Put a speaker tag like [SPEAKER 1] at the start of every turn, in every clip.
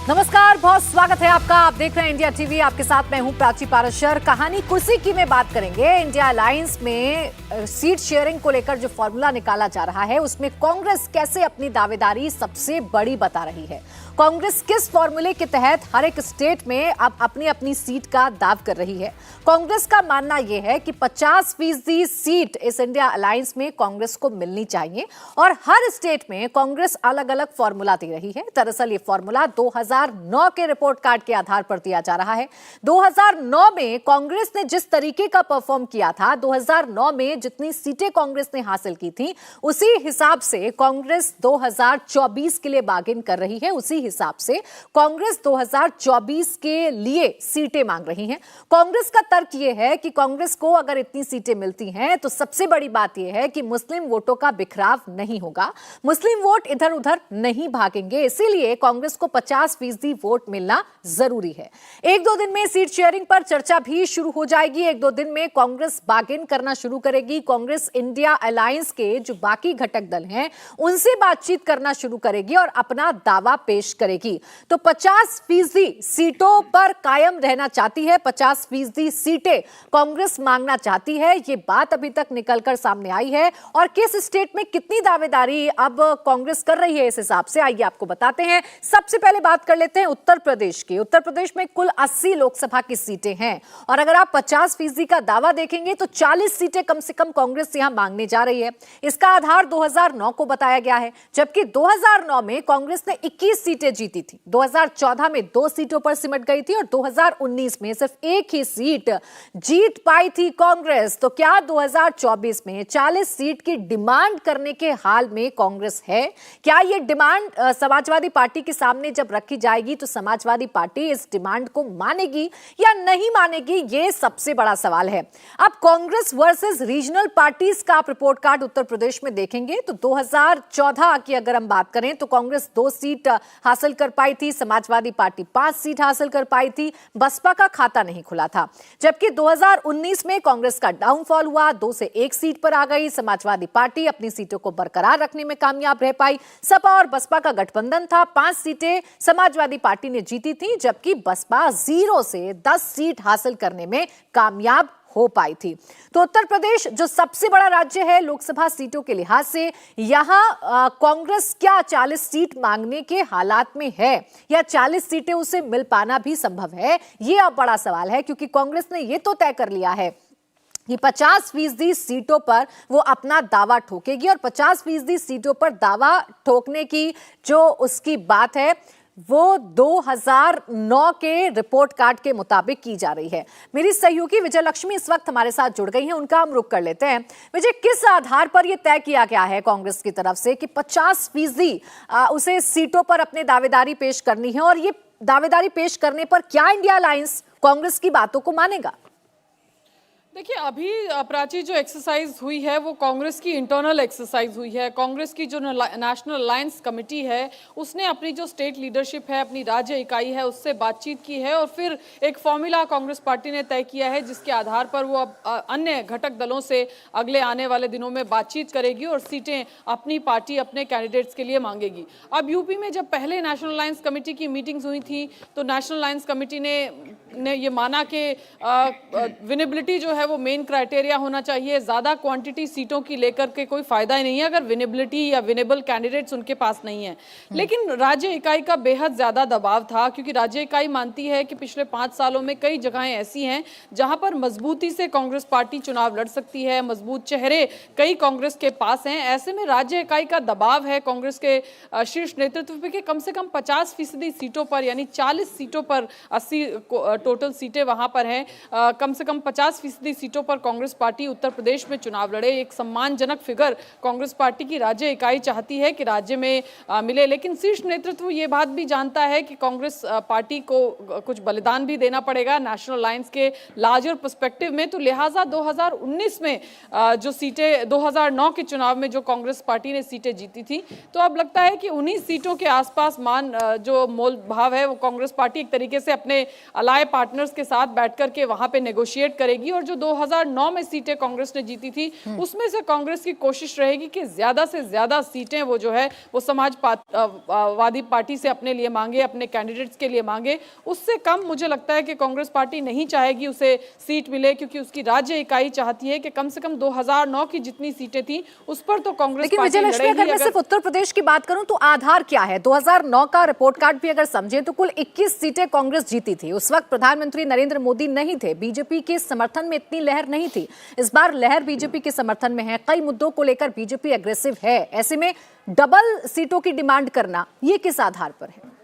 [SPEAKER 1] नमस्कार, बहुत स्वागत है आपका। आप देख रहे हैं इंडिया टीवी। आपके साथ मैं हूं प्राची पारशर। कहानी कुर्सी की में बात करेंगे। इंडिया अलायंस में सीट शेयरिंग को लेकर जो फॉर्मूला निकाला जा रहा है उसमें कांग्रेस कैसे अपनी दावेदारी सबसे बड़ी बता रही है। कांग्रेस किस फॉर्मूले के तहत हर एक स्टेट में अब अपनी अपनी सीट का दाव कर रही है। कांग्रेस का मानना यह है कि 50% सीट इस इंडिया अलायंस में कांग्रेस को मिलनी चाहिए और हर स्टेट में कांग्रेस अलग अलग फॉर्मूला दे रही है। दरअसल ये फॉर्मूला 2009 के रिपोर्ट कार्ड के आधार पर दिया जा रहा है। 2009 में कांग्रेस ने जिस तरीके का परफॉर्म किया था, 2009 में जितनी सीटें कांग्रेस ने हासिल की थी, उसी हिसाब से कांग्रेस 2024 के लिए बार्गेन कर रही है। उसी हिसाब से कांग्रेस 2024 के लिए सीटें मांग रही है। कांग्रेस का तर्क यह है कि कांग्रेस को अगर इतनी सीटें मिलती हैं तो सबसे बड़ी बात यह है कि मुस्लिम वोटों का बिखराव नहीं होगा, मुस्लिम वोट इधर उधर नहीं भागेंगे। इसीलिए कांग्रेस को 50% वोट मिलना जरूरी है। एक दो दिन में सीट शेयरिंग पर चर्चा भी शुरू हो जाएगी। एक दो दिन में कांग्रेस बार्गेन करना शुरू करेगी। कांग्रेस इंडिया अलायंस के जो बाकी घटक दल हैं उनसे बातचीत करना शुरू करेगी और अपना दावा पेश करेगी। तो 50% सीटों पर कायम रहना चाहती है, 50% सीटें कांग्रेस मांगना चाहती है। ये बात अभी तक निकलकर सामने आई है और किस स्टेट में कितनी दावेदारी अब कांग्रेस कर रही है, इस हिसाब से आइए आपको बताते हैं। सबसे पहले बात कर लेते हैं उत्तर प्रदेश की। उत्तर प्रदेश में कुल 80 लोकसभा की सीटें हैं और अगर आप 50% का दावा देखेंगे तो 40 सीटें कम से कम कांग्रेस यहां मांगने जा रही है। इसका आधार 2009 को बताया गया है, जबकि 2009 में कांग्रेस ने 21 सीटें जीती थी। 2014 में 2 सीटों पर सिमट गई थी और 2019 में सिर्फ एक ही सीट जीत पाई थी कांग्रेस। तो क्या 2024 में 40 सीट की डिमांड करने के हाल में कांग्रेस है? क्या यह डिमांड समाजवादी पार्टी के सामने जब रखी जाएगी तो समाजवादी पार्टी इस डिमांड को मानेगी या नहीं मानेगी, यह सबसे बड़ा सवाल है। अब कांग्रेस वर्सेस रीजनल पार्टीज का आप रिपोर्ट कार्ड उत्तर प्रदेश में देखेंगे तो 2014 की अगर हम बात करें तो कांग्रेस 2 सीट हासिल कर पाई थी, समाजवादी पार्टी 5 सीट हासिल कर पाई थी, बसपा का खाता नहीं खुला था। जबकि 2019 में कांग्रेस का डाउनफॉल हुआ, 2 से 1 सीट पर आ गई। समाजवादी पार्टी अपनी सीटों को बरकरार रखने में कामयाब रह पाई। सपा और बसपा का गठबंधन था, 5 सीटें समाजवादी पार्टी ने जीती थी, जबकि बसपा 0 से 10 सीट हासिल करने में कामयाब हो पाई थी। तो उत्तर प्रदेश जो सबसे बड़ा राज्य है लोकसभा सीटों के लिहाज से, यहां कांग्रेस क्या 40 सीट मांगने के हालात में है या 40 सीटें उसे मिल पाना भी संभव है? यह अब बड़ा सवाल है, क्योंकि कांग्रेस ने यह तो तय कर लिया है कि 50% सीटों पर वो अपना दावा ठोकेगी और 50% सीटों पर दावा ठोकने की जो उसकी बात है वो 2009 के रिपोर्ट कार्ड के मुताबिक की जा रही है। मेरी सहयोगी विजय लक्ष्मी इस वक्त हमारे साथ जुड़ गई हैं, उनका हम रुख कर लेते हैं। विजय, किस आधार पर यह तय किया गया है कांग्रेस की तरफ से कि 50% उसे सीटों पर अपने दावेदारी पेश करनी है, और ये दावेदारी पेश करने पर क्या इंडिया अलायंस कांग्रेस की बातों को मानेगा?
[SPEAKER 2] देखिए, अभी प्राची जो एक्सरसाइज हुई है वो कांग्रेस की इंटरनल एक्सरसाइज हुई है। कांग्रेस की जो नेशनल अलायंस कमेटी है उसने अपनी जो स्टेट लीडरशिप है, अपनी राज्य इकाई है, उससे बातचीत की है और फिर एक फॉर्मूला कांग्रेस पार्टी ने तय किया है जिसके आधार पर वो अब अन्य घटक दलों से अगले आने वाले दिनों में बातचीत करेगी और सीटें अपनी पार्टी अपने कैंडिडेट्स के लिए मांगेगी। अब यूपी में जब पहले नेशनल अलायंस कमेटी की मीटिंग्स हुई थी तो नेशनल अलायंस कमेटी ने ये माना कि विनेबिलिटी जो है वो मेन क्राइटेरिया होना चाहिए। ज्यादा क्वांटिटी सीटों की लेकर के कोई फायदा ही नहीं है अगर विनेबिलिटी या विनेबल कैंडिडेट्स उनके पास नहीं है। लेकिन राज्य इकाई का बेहद ज्यादा दबाव था, क्योंकि राज्य इकाई मानती है कि पिछले 5 सालों में कई जगहें ऐसी हैं जहां पर मजबूती से कांग्रेस पार्टी चुनाव लड़ सकती है, मजबूत चेहरे कई कांग्रेस के पास हैं। ऐसे में राज्य इकाई का दबाव है कांग्रेस के शीर्ष नेतृत्व पे कि कम से कम 50% सीटों पर, यानी 40 सीटों पर, 80 टोटल सीटें वहां पर हैं, कम से कम 50% सीटों पर कांग्रेस पार्टी उत्तर प्रदेश में चुनाव लड़े। एक सम्मानजनक फिगर कांग्रेस पार्टी की राज्य इकाई चाहती है कि राज्य में मिले। लेकिन शीर्ष नेतृत्व ये बात भी जानता है कि कांग्रेस पार्टी को कुछ बलिदान भी देना पड़ेगा नेशनल अलायंस के लार्जर पर्सपेक्टिव में। तो लिहाजा 2019 में जो सीटें 2009 के चुनाव में जो कांग्रेस पार्टी ने सीटें जीती थी, तो अब लगता है कि 19 सीटों के आसपास जो मोल भाव है वो कांग्रेस पार्टी एक तरीके से अपने अलाय पार्टनर्स के साथ बैठ करके वहां पे नेगोशिएट करेगी और जो 2009 में सीटें कांग्रेस ने जीती थी, उसमें से कांग्रेस की कोशिश रहेगी कि ज्यादा से ज्यादा सीटें वो जो है वो समाजवादी पार्टी से अपने लिए मांगे, अपने कैंडिडेट्स के लिए मांगे। उससे कम मुझे लगता है कि कांग्रेस पार्टी नहीं चाहेगी उसे सीट मिले, क्योंकि उसकी राज्य इकाई चाहती है कि कम से कम 2009 की जितनी सीटें थी उस पर तो कांग्रेस पार्टी लड़ेगी।
[SPEAKER 1] अगर मैं सिर्फ उत्तर प्रदेश की बात करूं तो आधार क्या है? 2009 का रिपोर्ट कार्ड भी अगर समझें तो कुल 21 सीटें कांग्रेस जीती थी। उस वक्त प्रधानमंत्री नरेंद्र मोदी नहीं थे, बीजेपी के समर्थन में इतनी लहर नहीं थी। इस बार लहर बीजेपी के समर्थन में है, कई मुद्दों को लेकर बीजेपी एग्रेसिव है। ऐसे में डबल सीटों की डिमांड करना ये किस आधार पर है?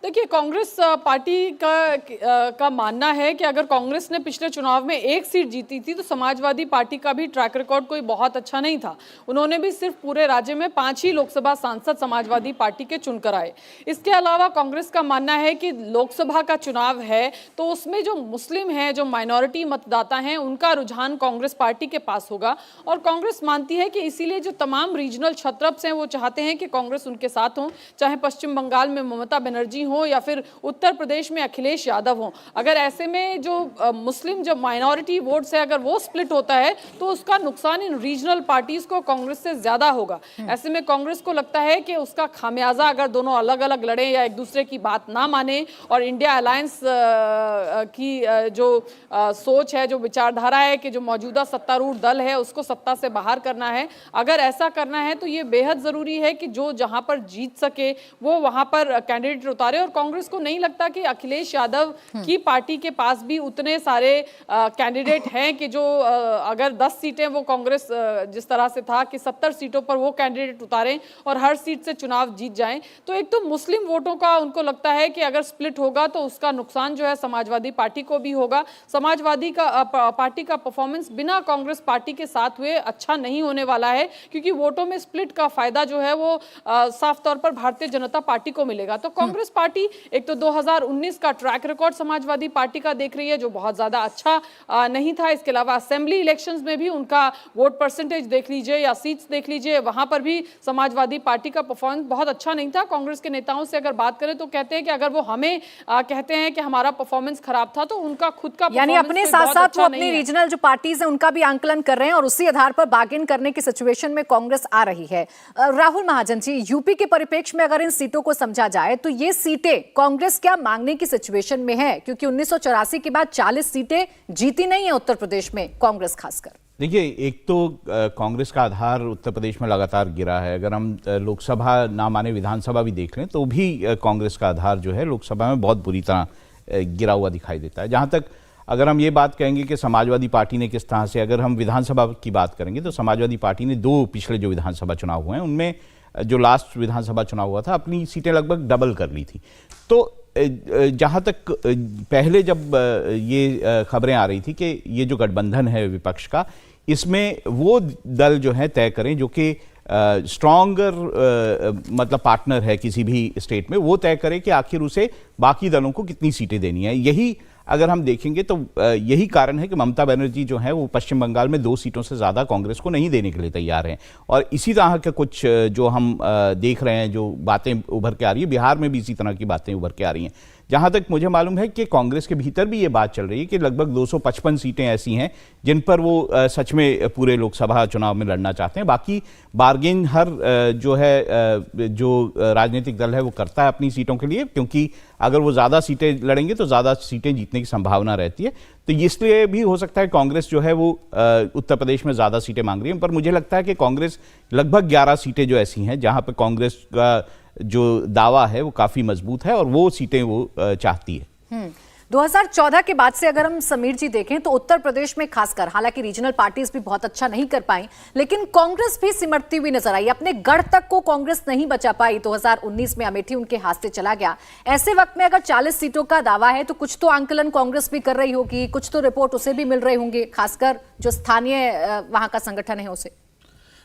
[SPEAKER 2] देखिए, कांग्रेस पार्टी का मानना है कि अगर कांग्रेस ने पिछले चुनाव में एक सीट जीती थी तो समाजवादी पार्टी का भी ट्रैक रिकॉर्ड कोई बहुत अच्छा नहीं था। उन्होंने भी सिर्फ पूरे राज्य में 5 ही लोकसभा सांसद समाजवादी पार्टी के चुनकर आए। इसके अलावा कांग्रेस का मानना है कि लोकसभा का चुनाव है तो उसमें जो मुस्लिम हैं, जो माइनॉरिटी मतदाता हैं, उनका रुझान कांग्रेस पार्टी के पास होगा। और कांग्रेस मानती है कि इसीलिए जो तमाम रीजनल छत्रप्स हैं वो चाहते हैं कि कांग्रेस उनके साथ हो, चाहे पश्चिम बंगाल में ममता बनर्जी हो या फिर उत्तर प्रदेश में अखिलेश यादव हो। अगर ऐसे में जो मुस्लिम जो माइनॉरिटी वोट्स है अगर वो स्प्लिट होता है तो उसका नुकसान इन रीजनल पार्टीज को कांग्रेस से ज्यादा होगा। ऐसे में कांग्रेस को लगता है कि उसका खामियाजा अगर दोनों अलग अलग लड़े या एक दूसरे की बात ना माने और इंडिया अलायंस की जो सोच है, जो विचारधारा है कि जो मौजूदा सत्तारूढ़ दल है उसको सत्ता से बाहर करना है, अगर ऐसा करना है तो ये बेहद जरूरी है कि जो जहां पर जीत सके वो वहां पर कैंडिडेट उतारे। और कांग्रेस को नहीं लगता कि अखिलेश यादव की पार्टी के पास भी उतने सारे कैंडिडेट हैं कि जो अगर 10 सीटें वो कांग्रेस जिस तरह से था कि 70 सीटों पर वो कैंडिडेट उतारें और हर सीट से चुनाव जीत जाएं। तो एक तो मुस्लिम वोटों का उनको लगता है कि अगर स्प्लिट होगा तो उसका नुकसान जो है समाजवादी पार्टी को भी होगा। समाजवादी पार्टी का परफॉर्मेंस बिना कांग्रेस पार्टी के साथ हुए अच्छा नहीं होने वाला है, क्योंकि वोटों में स्प्लिट का फायदा जो है वो साफ तौर पर भारतीय जनता पार्टी को मिलेगा। तो कांग्रेस पार्टी एक तो 2019 का ट्रैक रिकॉर्ड समाजवादी पार्टी का देख रही है जो बहुत ज्यादा अच्छा नहीं था। इसके अलावा असेंबली इलेक्शंस में भी उनका वोट परसेंटेज देख लीजिए या सीट्स देख लीजिए, वहां पर भी समाजवादी पार्टी का परफॉर्मेंस बहुत अच्छा नहीं था। कांग्रेस के नेताओं से अगर बात करें तो कहते हैं कि अगर वो हमें कहते हैं कि हमारा परफॉर्मेंस खराब था तो उनका खुद का
[SPEAKER 1] यानी अपने साथ साथ वो अपनी रीजनल जो पार्टीज है उनका भी आंकलन कर रहे हैं और उसी आधार पर बार्गेन करने की सिचुएशन में कांग्रेस आ रही है। राहुल महाजन जी, यूपी के परिप्रेक्ष्य में अगर इन सीटों को समझा जाए तो ये सीटें कांग्रेस क्या मांगने की सिचुएशन में है? क्योंकि 1984 के बाद 40 सीटें जीती नहीं है उत्तर प्रदेश में कांग्रेस खासकर।
[SPEAKER 3] देखिए, एक तो कांग्रेस का आधार उत्तर प्रदेश में लगातार गिरा है। अगर हम लोकसभा ना माने विधानसभा भी देख लें तो भी कांग्रेस का आधार जो है लोकसभा में बहुत बुरी तरह गिरा हुआ दिखाई देता है। जहां तक अगर हम ये बात कहेंगे कि समाजवादी पार्टी ने किस तरह से, अगर हम विधानसभा की बात करेंगे तो समाजवादी पार्टी ने 2 पिछले जो विधानसभा चुनाव हुए हैं उनमें जो लास्ट विधानसभा चुनाव हुआ था अपनी सीटें लगभग डबल कर ली थी। तो जहाँ तक पहले जब ये खबरें आ रही थी कि ये जो गठबंधन है विपक्ष का, इसमें वो दल जो है तय करें जो कि स्ट्रॉन्गर मतलब पार्टनर है किसी भी स्टेट में, वो तय करे कि आखिर उसे बाकी दलों को कितनी सीटें देनी है। यही अगर हम देखेंगे तो यही कारण है कि ममता बनर्जी जो है वो पश्चिम बंगाल में 2 सीटों से ज़्यादा कांग्रेस को नहीं देने के लिए तैयार हैं। और इसी तरह के कुछ जो हम देख रहे हैं, जो बातें उभर के आ रही है, बिहार में भी इसी तरह की बातें उभर के आ रही हैं। जहां तक मुझे मालूम है कि कांग्रेस के भीतर भी ये बात चल रही है कि लगभग 255 सीटें ऐसी हैं जिन पर वो सच में पूरे लोकसभा चुनाव में लड़ना चाहते हैं। बाकी बार्गेन हर जो है जो राजनीतिक दल है वो करता है अपनी सीटों के लिए, क्योंकि अगर वो ज़्यादा सीटें लड़ेंगे तो ज़्यादा सीटें जीतने की संभावना रहती है। तो इसलिए भी हो सकता है कांग्रेस जो है वो उत्तर प्रदेश में ज़्यादा सीटें मांग रही है। पर मुझे लगता है कि कांग्रेस लगभग 11 सीटें जो ऐसी हैं जहाँ पर कांग्रेस का जो दावा है वो काफी मजबूत है और वो सीटें वो चाहती है।
[SPEAKER 1] 2014 के बाद से अगर हम समीर जी देखें तो उत्तर प्रदेश में खासकर, हालांकि रीजनल पार्टीज भी बहुत अच्छा नहीं कर पाई, लेकिन कांग्रेस भी सिमटती हुई नजर आई। अपने गढ़ तक को कांग्रेस नहीं बचा पाई। 2019 में अमेठी उनके हाथ से चला गया। ऐसे वक्त में अगर 40 सीटों का दावा है तो कुछ तो आंकलन कांग्रेस भी कर रही होगी, कुछ तो रिपोर्ट उसे भी मिल रहे होंगे, खासकर जो स्थानीय वहां का संगठन है उसे।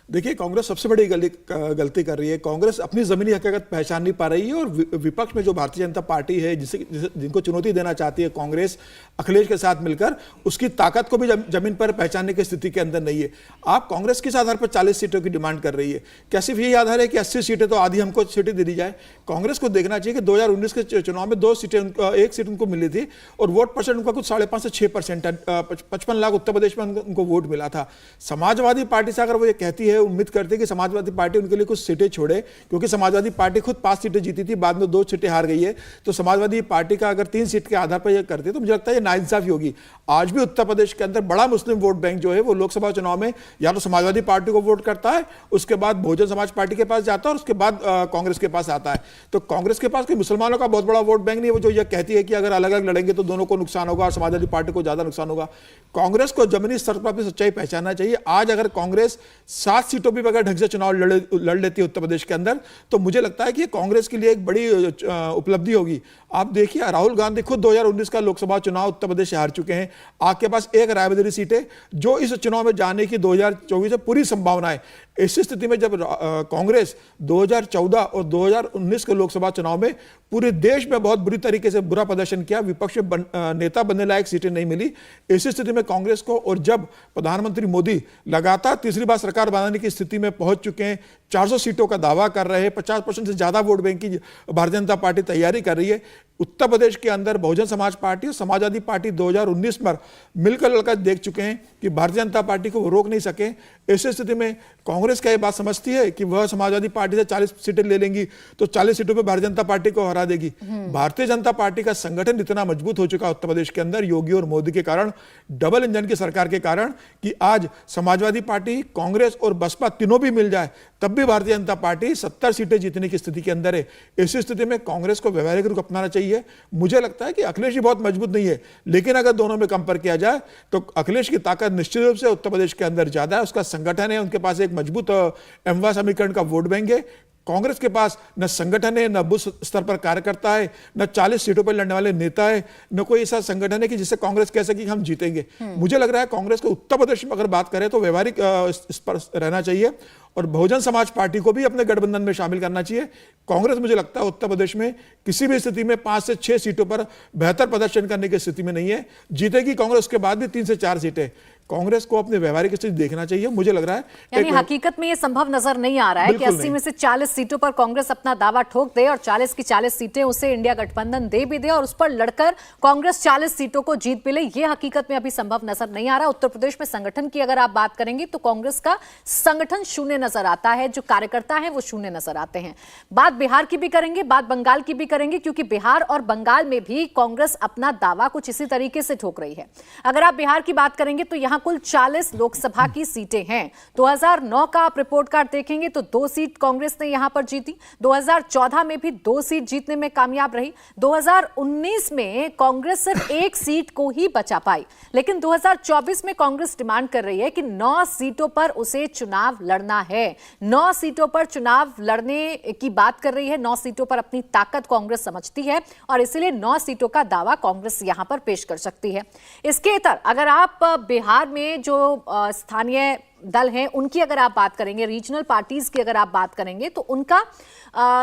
[SPEAKER 4] देखिए, कांग्रेस सबसे बड़ी गलती कर रही है। कांग्रेस अपनी जमीनी हकीकत पहचान नहीं पा रही है और विपक्ष में जो भारतीय जनता पार्टी है, जिनको चुनौती देना चाहती है कांग्रेस अखिलेश के साथ मिलकर, उसकी ताकत को भी जमीन पर पहचानने की स्थिति के अंदर नहीं है। आप कांग्रेस किस आधार पर 40 सीटों की डिमांड कर रही है? क्या सिर्फ यही आधार है कि 80 सीटें तो आधी हमको सीटें दे दी जाए? कांग्रेस को देखना चाहिए कि 2019 के चुनाव में 2 सीटें, एक सीट उनको मिली थी और वोट परसेंट उनका कुछ 5.5 से 6% है। 55 लाख उत्तर प्रदेश में उनको वोट मिला था। समाजवादी पार्टी से अगर वो ये कहती है, उम्मीद करती है कि समाजवादी पार्टी उनके लिए कुछ सीटें छोड़े, क्योंकि समाजवादी पार्टी खुद 5 सीटें जीती थी, बाद में 2 सीटें हार गई है, तो समाजवादी पार्टी का अगर 3 सीट के आधार पर यह करती है तो मुझे लगता है ये नाइंसाफी होगी। आज भी उत्तर प्रदेश के अंदर बड़ा मुस्लिम वोट बैंक जो है वो लोकसभा चुनाव में या तो समाजवादी पार्टी को वोट करता है, उसके बाद बहुजन समाज पार्टी के पास जाता है और उसके बाद कांग्रेस के पास आता है। तो कांग्रेस के पास कोई मुसलमानों का बहुत बड़ा वोट बैंक नहीं है वो जो यह कहती है कि अगर अलग अलग लड़ेंगे तो दोनों को नुकसान होगा और समाजवादी पार्टी को ज्यादा नुकसान होगा। कांग्रेस को जमीनी स्तर पर अपनी सच्चाई पहचानना चाहिए। आज अगर कांग्रेस 7 सीटों पर बगैर ढंग से चुनाव लड़ लेती है उत्तर प्रदेश के अंदर, तो मुझे लगता है कि कांग्रेस के लिए एक बड़ी उपलब्धि होगी। आप देखिए, राहुल गांधी खुद 2019 का लोकसभा चुनाव उत्तर प्रदेश से हार चुके हैं। आपके पास एक रायबरेली सीट है जो इस चुनाव में जाने की 2024 में पूरी संभावना है। इस स्थिति में जब कांग्रेस 2014 और 2019 के लोकसभा चुनाव में पूरे देश में बहुत बुरी तरीके से बुरा प्रदर्शन किया, विपक्ष में नेता बनने लायक सीटें नहीं मिली, इस स्थिति में कांग्रेस को, और जब प्रधानमंत्री मोदी लगातार तीसरी बार सरकार बनाने की स्थिति में पहुंच चुके हैं, 400 सीटों का दावा कर रहे हैं, 50% से ज्यादा वोट बैंक की भारतीय जनता पार्टी तैयारी कर रही है। उत्तर प्रदेश के अंदर बहुजन समाज पार्टी और समाजवादी पार्टी 2019 में मिलकर लड़कर देख चुके हैं कि भारतीय जनता पार्टी को वो रोक नहीं सके। ऐसी स्थिति में कांग्रेस क्या ये बात समझती है कि वह समाजवादी पार्टी से 40 सीटें ले लेंगी तो 40 सीटों पर भारतीय जनता पार्टी को हरा देगी? भारतीय जनता पार्टी का संगठन इतना मजबूत हो चुका है उत्तर प्रदेश के अंदर योगी और मोदी के कारण, डबल इंजन की सरकार के कारण, कि आज समाजवादी पार्टी, कांग्रेस और बसपा तीनों भी मिल जाए तब भी भारतीय जनता पार्टी 70 सीटें जीतने की स्थिति के अंदर है। ऐसी स्थिति में कांग्रेस को व्यवहारिक रुख अपनाना चाहिए। मुझे लगता है कि अखिलेश जी बहुत मजबूत नहीं है, लेकिन अगर दोनों में कंपेयर किया जाए तो अखिलेश की ताकत निश्चित रूप से उत्तर प्रदेश के अंदर ज्यादा है। उसका संगठन है, उनके पास एक मजबूत एमवा समीकरण का वोट बैंक है। कांग्रेस के पास न संगठन है, न बूथ स्तर पर कार्यकर्ता है, न 40 सीटों पर लड़ने वाले नेता है, न कोई ऐसा संगठन है कि जिससे कांग्रेस कह सके कि हम जीतेंगे। मुझे लग रहा है कांग्रेस को उत्तर प्रदेश में अगर बात करें तो व्यवहारिक इस पर रहना चाहिए और बहुजन समाज पार्टी को भी अपने गठबंधन में शामिल करना चाहिए। कांग्रेस मुझे लगता है उत्तर प्रदेश में किसी भी स्थिति में 5 से 6 सीटों पर बेहतर प्रदर्शन करने की स्थिति में नहीं है। जीतेगी कांग्रेस, के बाद भी 3 से 4 सीटें। कांग्रेस को अपनी व्यवहारिक स्थिति देखना चाहिए। मुझे लग रहा है
[SPEAKER 1] यानी हकीकत में ये संभव नजर नहीं आ रहा है कि 80 में से 40 सीटों पर कांग्रेस अपना दावा ठोक दे और 40 की 40 सीटें उसे इंडिया गठबंधन दे भी दे और उस पर लड़कर कांग्रेस 40 सीटों को जीत भी ले। ये हकीकत में अभी संभव नजर नहीं आ रहा। उत्तर प्रदेश में संगठन की अगर आप बात करेंगे तो कांग्रेस का संगठन शून्य नजर आता है, जो कार्यकर्ता है वो शून्य नजर आते हैं। बात बिहार की भी करेंगे, बात बंगाल की भी करेंगे, क्योंकि बिहार और बंगाल में भी कांग्रेस अपना दावा कुछ इसी तरीके से ठोक रही है। अगर आप बिहार की बात करेंगे तो यहां कुल 40 लोकसभा की सीटें हैं। 2009 का आप रिपोर्ट कार्ड देखेंगे तो 2 सीट कांग्रेस ने यहां पर जीती। 2014 में भी 2 सीट जीतने में कामयाब रही। 2019 में कांग्रेस सिर्फ 1 सीट को ही बचा पाई, लेकिन 2024 में कांग्रेस डिमांड कर रही है कि 9 सीटों पर उसे चुनाव लड़ना है। 9 सीटों पर चुनाव लड़ने की बात कर रही है। 9 सीटों पर अपनी ताकत कांग्रेस समझती है और इसलिए 9 सीटों का दावा कांग्रेस यहां पर पेश कर सकती है। इसके इतर अगर आप बिहार में जो स्थानीय दल हैं उनकी अगर आप बात करेंगे, रीजनल पार्टीज की अगर आप बात करेंगे तो उनका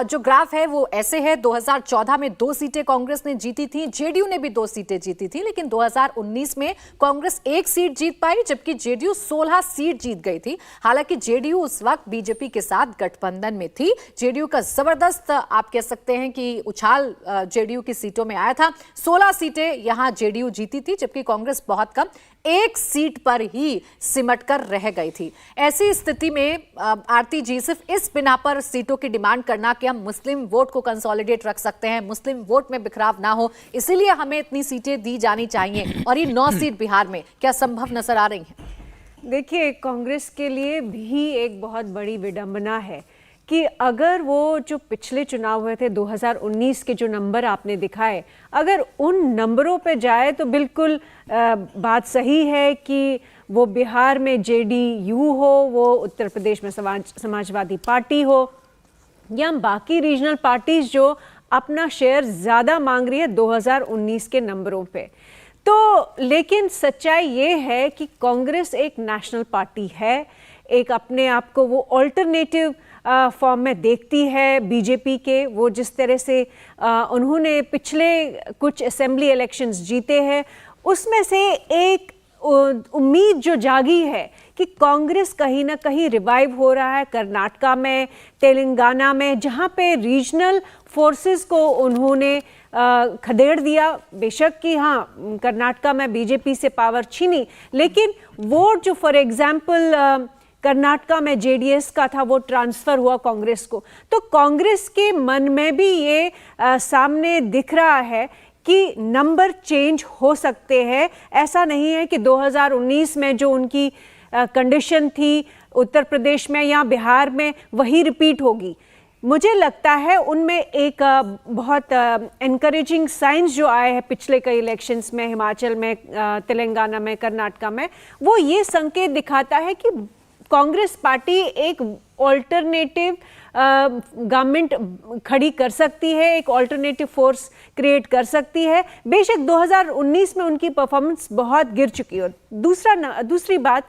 [SPEAKER 1] जो ग्राफ है वो ऐसे है। 2014 में 2 सीटें कांग्रेस ने जीती थी, जेडीयू ने भी 2 सीटें जीती थी, लेकिन 2019 में कांग्रेस 1 सीट जीत पाई जबकि जेडीयू 16 सीट जीत गई थी। हालांकि जेडीयू उस वक्त बीजेपी के साथ गठबंधन में थी। जेडीयू का जबरदस्त आप कह सकते हैं कि उछाल जेडीयू की सीटों में आया था। 16 सीटें यहां जेडीयू जीती थी जबकि कांग्रेस बहुत कम 1 सीट पर ही सिमट कर रह गई थी। ऐसी स्थिति में आरती जी सिर्फ इस बिना पर सीटों की डिमांड करना कि हम मुस्लिम वोट को कंसोलिडेट रख सकते हैं, मुस्लिम वोट में बिखराव ना हो, इसीलिए हमें इतनी सीटें दी जानी चाहिए और ये 9 सीट बिहार में क्या संभव नजर आ रही हैं?
[SPEAKER 5] देखिए, कांग्रेस के लिए भी एक बहुत बड़ी विडंबना है कि अगर वो जो पिछले चुनाव हुए थे 2019 के जो नंबर आपने दिखाए, अगर उन नंबरों पे जाए तो बिल्कुल बात सही है कि वो बिहार में जेडीयू हो, वो उत्तर प्रदेश में समाजवादी पार्टी हो या बाकी रीजनल पार्टीज जो अपना शेयर ज़्यादा मांग रही है 2019 के नंबरों पे। तो लेकिन सच्चाई ये है कि कांग्रेस एक नेशनल पार्टी है, एक अपने आप को वो ऑल्टरनेटिव फॉर्म में देखती है बीजेपी के। वो जिस तरह से उन्होंने पिछले कुछ असेंबली इलेक्शंस जीते हैं, उसमें से एक उम्मीद जो जागी है कि कांग्रेस कहीं ना कहीं रिवाइव हो रहा है। कर्नाटका में, तेलंगाना में, जहां पे रीजनल फोर्सेस को उन्होंने खदेड़ दिया। बेशक कि हाँ, कर्नाटका में बीजेपी से पावर छीनी, लेकिन वोट जो फॉर एग्जांपल कर्नाटका में जेडीएस का था वो ट्रांसफर हुआ कांग्रेस को। तो कांग्रेस के मन में भी ये सामने दिख रहा है कि नंबर चेंज हो सकते हैं। ऐसा नहीं है कि 2019 में जो उनकी कंडीशन थी उत्तर प्रदेश में या बिहार में वही रिपीट होगी। मुझे लगता है उनमें एक बहुत एनकरेजिंग साइंस जो आए हैं पिछले कई इलेक्शंस में, हिमाचल में, तेलंगाना में, कर्नाटका में, वो ये संकेत दिखाता है कि कांग्रेस पार्टी एक ऑल्टरनेटिव गवर्नमेंट खड़ी कर सकती है, एक ऑल्टरनेटिव फोर्स क्रिएट कर सकती है। बेशक 2019 में उनकी परफॉर्मेंस बहुत गिर चुकी है। दूसरी बात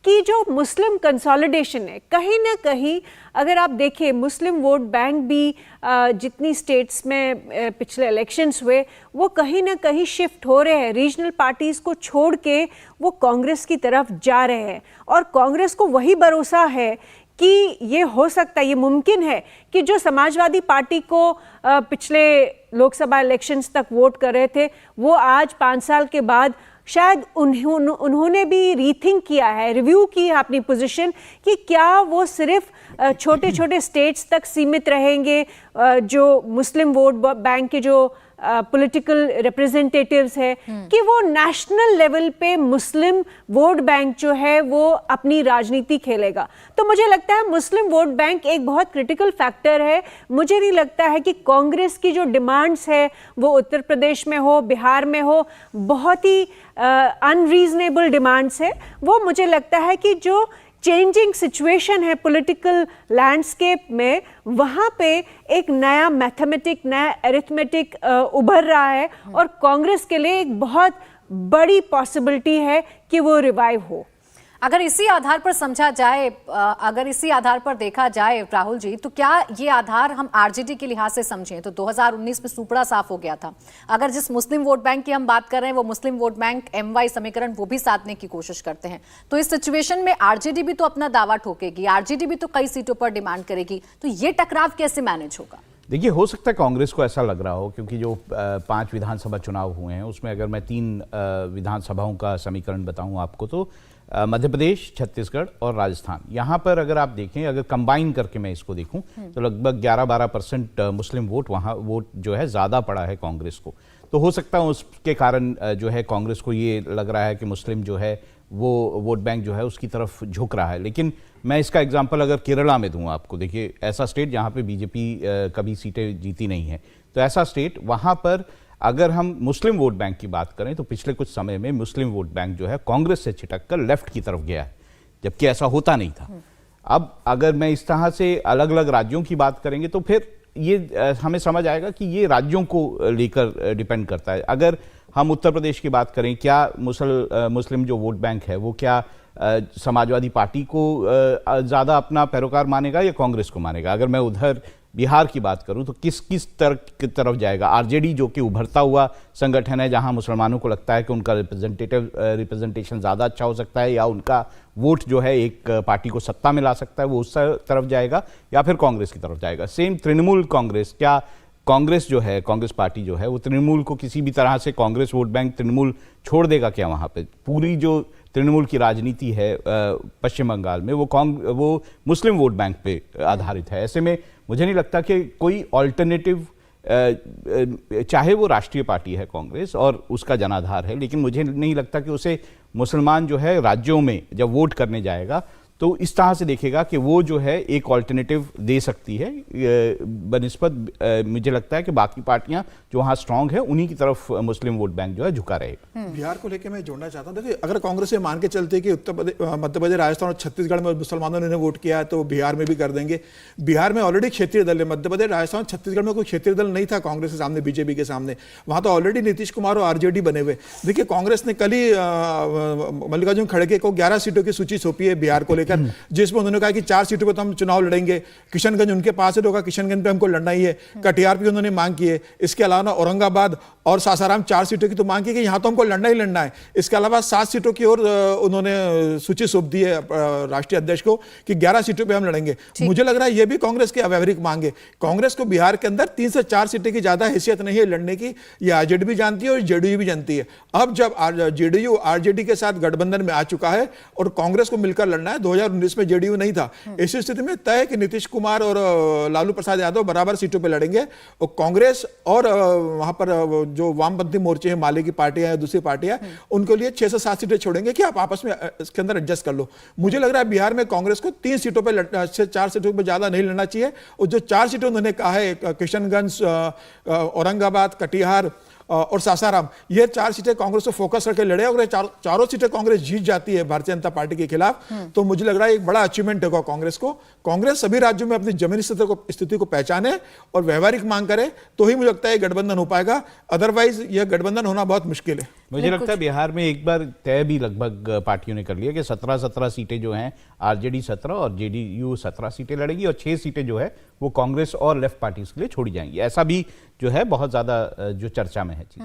[SPEAKER 5] कि जो मुस्लिम कंसोलिडेशन है, कहीं ना कहीं अगर आप देखें मुस्लिम वोट बैंक भी जितनी स्टेट्स में पिछले इलेक्शंस हुए वो कहीं ना कहीं शिफ्ट हो रहे हैं। रीजनल पार्टीज़ को छोड़ के वो कांग्रेस की तरफ जा रहे हैं और कांग्रेस को वही भरोसा है कि ये हो सकता है, ये मुमकिन है कि जो समाजवादी पार्टी को पिछले लोकसभा इलेक्शंस तक वोट कर रहे थे वो आज 5 साल के बाद शायद उन्होंने भी रीथिंक किया है, रिव्यू की है अपनी पोजीशन कि क्या वो सिर्फ छोटे छोटे स्टेट्स तक सीमित रहेंगे। जो मुस्लिम वोट बैंक के जो पॉलिटिकल रिप्रेजेंटेटिव्स है कि वो नेशनल लेवल पे मुस्लिम वोट बैंक जो है वो अपनी राजनीति खेलेगा। तो मुझे लगता है मुस्लिम वोट बैंक एक बहुत क्रिटिकल फैक्टर है। मुझे नहीं लगता है कि कांग्रेस की जो डिमांड्स है वो उत्तर प्रदेश में हो, बिहार में हो, बहुत ही अनरीजनेबल डिमांड्स है। वो मुझे लगता है कि जो चेंजिंग सिचुएशन है पॉलिटिकल लैंडस्केप में, वहाँ पे एक नया मैथमेटिक, नया अरिथमेटिक उभर रहा है और कांग्रेस के लिए एक बहुत बड़ी पॉसिबिलिटी है कि वो रिवाइव हो।
[SPEAKER 1] अगर इसी आधार पर समझा जाए, अगर इसी आधार पर देखा जाए राहुल जी, तो क्या ये आधार हम आरजेडी के लिहाज से समझें तो 2019 में सुपड़ा साफ हो गया था। अगर जिस मुस्लिम वोट बैंक की हम बात कर रहे हैं वो मुस्लिम वोट बैंक एमवाई समीकरण वो भी साधने की कोशिश करते हैं, तो इस सिचुएशन में आरजेडी भी तो अपना दावा ठोकेगी, आरजेडी भी तो कई सीटों पर डिमांड करेगी, तो ये टकराव कैसे मैनेज होगा?
[SPEAKER 3] देखिए, हो सकता है कांग्रेस को ऐसा लग रहा हो क्योंकि जो 5 विधानसभा चुनाव हुए हैं उसमें अगर मैं 3 विधानसभाओं का समीकरण बताऊं आपको तो मध्य प्रदेश, छत्तीसगढ़ और राजस्थान, यहाँ पर अगर आप देखें, अगर कंबाइन करके मैं इसको देखूं तो लगभग 11-12% मुस्लिम वोट जो है ज़्यादा पड़ा है कांग्रेस को। तो हो सकता है उसके कारण जो है कांग्रेस को ये लग रहा है कि मुस्लिम जो है वो वोट बैंक जो है उसकी तरफ झुक रहा है। लेकिन मैं इसका एग्जाम्पल अगर केरला में दूँ आपको, देखिए ऐसा स्टेट जहाँ पर बीजेपी कभी सीटें जीती नहीं है, तो ऐसा स्टेट वहाँ पर अगर हम मुस्लिम वोट बैंक की बात करें तो पिछले कुछ समय में मुस्लिम वोट बैंक जो है कांग्रेस से छिटक कर लेफ्ट की तरफ गया है, जबकि ऐसा होता नहीं था। अब अगर मैं इस तरह से अलग अलग राज्यों की बात करेंगे तो फिर ये हमें समझ आएगा कि ये राज्यों को लेकर डिपेंड करता है। अगर हम उत्तर प्रदेश की बात करें, क्या मुस्लिम जो वोट बैंक है वो क्या समाजवादी पार्टी को ज़्यादा अपना पैरोकार मानेगा या कांग्रेस को मानेगा? अगर मैं उधर बिहार की बात करूं तो किस तरफ जाएगा? आरजेडी जो कि उभरता हुआ संगठन है, जहां मुसलमानों को लगता है कि उनका रिप्रेजेंटेशन ज़्यादा अच्छा हो सकता है या उनका वोट जो है एक पार्टी को सत्ता में ला सकता है, वो उस तरफ जाएगा या फिर कांग्रेस की तरफ जाएगा? सेम तृणमूल कांग्रेस, क्या कांग्रेस जो है, कांग्रेस पार्टी जो है वो तृणमूल को किसी भी तरह से, कांग्रेस वोट बैंक तृणमूल छोड़ देगा क्या? वहाँ पे पूरी जो तृणमूल की राजनीति है पश्चिम बंगाल में वो मुस्लिम वोट बैंक पे आधारित है। ऐसे में मुझे नहीं लगता कि कोई ऑल्टरनेटिव, चाहे वो राष्ट्रीय पार्टी है कांग्रेस और उसका जनाधार है, लेकिन मुझे नहीं लगता कि उसे मुसलमान जो है राज्यों में जब वोट करने जाएगा तो इस तरह से देखेगा कि वो जो है एक ऑल्टरनेटिव दे सकती है बनिस्बत मुझे लगता है कि बाकी पार्टियां जो वहाँ स्ट्रांग है उन्हीं की तरफ मुस्लिम वोट बैंक जो है झुका रहेगा।
[SPEAKER 4] बिहार को लेकर मैं जोड़ना चाहता हूँ, देखिए अगर कांग्रेस ये मान के चलते कि उत्तर प्रदेश, मध्य प्रदेश, राजस्थान और छत्तीसगढ़ में मुसलमानों ने वोट किया है तो बिहार में भी कर देंगे। बिहार में ऑलरेडी क्षेत्रीय दल है, मध्य प्रदेश, राजस्थान, छत्तीसगढ़ में कोई क्षेत्रीय दल नहीं था कांग्रेस के सामने, बीजेपी के सामने। वहाँ तो ऑलरेडी नीतीश कुमार और आरजेडी बने हुए। देखिए कांग्रेस ने कल ही मल्लिकार्जुन खड़गे को 11 सीटों की सूची सौंपी है बिहार को लेकर। लेकर, जिसमें उन्होंने कहा कि 4 सीटों पर तो हम चुनाव लड़ेंगे। किशनगंज उनके पास है तो कहा किशनगंज पे हमको लड़ना ही है। कटिहार पे उन्होंने मांग की है। इसके अलावा औरंगाबाद और सासाराम 4 सीटों की तो मांग की कि यहाँ तो हमको लड़ना ही लड़ना है। इसके अलावा 7 सीटों की ओर उन्होंने सूची सौंप दी है राष्ट्रीय अध्यक्ष को कि 11 सीटों पे हम लड़ेंगे। मुझे लग रहा है ये भी कांग्रेस की अव्यवहारिक मांग है। कांग्रेस को बिहार के अंदर 3 से 4 सीटें की ज्यादा हैसियत नहीं है लड़ने की, ये आरजेडी भी जानती है और जेडीयू भी जानती है। अब जब जेडीयू आरजेडी के साथ गठबंधन में आ चुका है और कांग्रेस को मिलकर लड़ना है, 2019 में जेडीयू नहीं था, ऐसी स्थिति में तय है कि नीतीश कुमार और लालू प्रसाद यादव बराबर सीटों पर लड़ेंगे और कांग्रेस और वहां पर जो वामपंथी मोर्चे हैं, माले की पार्टियां हैं, दूसरी पार्टियां, उनके लिए 6 से 7 सीटें छोड़ेंगे कि आप आपस में इसके अंदर एडजस्ट कर लो। मुझे लग रहा है बिहार में कांग्रेस को 3 सीटों पर से 4 सीटों पर ज्यादा नहीं लड़ना चाहिए और जो 4 सीटें उन्होंने कहा है, किशनगंज, औरंगाबाद, कटिहार और सासाराम, ये 4 सीटें कांग्रेस को फोकस करके लड़े। अगर चारों सीटें कांग्रेस जीत जाती है भारतीय जनता पार्टी के खिलाफ तो मुझे लग रहा है एक बड़ा अचीवमेंट होगा कांग्रेस को। कांग्रेस सभी राज्यों में अपनी जमीनी स्थिति को पहचाने और व्यवहारिक मांग करे तो ही मुझे लगता है गठबंधन हो पाएगा, अदरवाइज यह गठबंधन होना बहुत मुश्किल है।
[SPEAKER 3] मुझे लगता है बिहार में एक बार तय भी लगभग पार्टियों ने कर लिया कि 17 सीटें जो हैं आरजेडी 17 और जेडीयू 17 सीटें लड़ेगी और 6 सीटें जो है वो कांग्रेस और लेफ्ट पार्टीज के लिए छोड़ी जाएंगी। ऐसा भी जो है बहुत ज्यादा जो चर्चा में है चीज।